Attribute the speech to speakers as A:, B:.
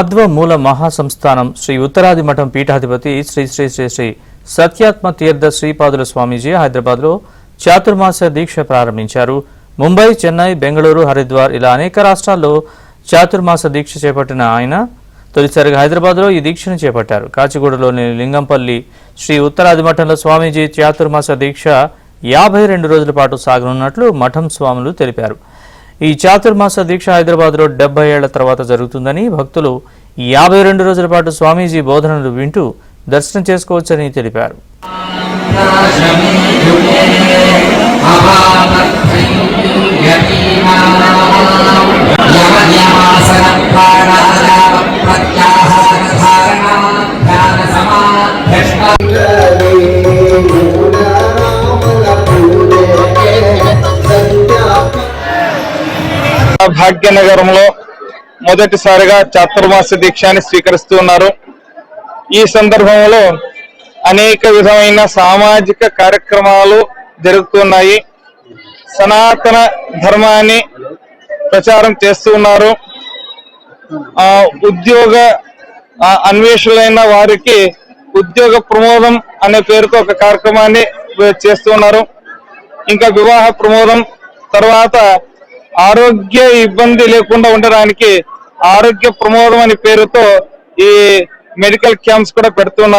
A: మధ్వ మూల మహాసంస్థానం శ్రీ ఉత్తరాది మఠం పీఠాధిపతి శ్రీ శ్రీ శ్రీ శ్రీ సత్యాత్మ తీర్థ శ్రీపాదుల స్వామీజీ హైదరాబాద్లో చాతుర్మాస దీక్ష ప్రారంభించారు. ముంబై, చెన్నై, బెంగళూరు, హరిద్వార్ ఇలా అనేక రాష్ట్రాల్లో చాతుర్మాస దీక్ష చేపట్టిన ఆయన తొలిసారిగా హైదరాబాద్లో ఈ దీక్షను చేపట్టారు. కాచిగూడలోని లింగంపల్లి శ్రీ ఉత్తరాది మఠంలో స్వామీజీ చాతుర్మాస దీక్ష 52 రోజుల పాటు సాగనున్నట్లు మఠం స్వాములు తెలిపారు. ఈ చాతుర్మాస దీక్ష హైదరాబాద్లో 70 ఏళ్ల తర్వాత జరుగుతుందని, భక్తులు 52 రోజుల పాటు స్వామీజీ బోధనలు వింటూ దర్శనం చేసుకోవచ్చని తెలిపారు.
B: భాగ్యనగరంలో మొదటిసారిగా చాతుర్మాస దీక్షాన్ని స్వీకరిస్తున్నారు. ఈ సందర్భంలో అనేక విధమైన సామాజిక కార్యక్రమాలు జరుగుతున్నాయి. సనాతన ధర్మాన్ని ప్రచారం చేస్తున్నారు. ఉద్యోగ అన్వేషులైన వారికి ఉద్యోగ ప్రమోదం అనే పేరుతో ఒక కార్యక్రమాన్ని చేస్తున్నారు. ఇంకా వివాహ ప్రమోదం, తర్వాత ఆరోగ్య ఇబ్బంది లేకుండా ఉండడానికి ఆరోగ్య ప్రమోదం అనే పేరుతో ఈ మెడికల్ క్యాంప్స్ కూడా పెడుతున్నారు.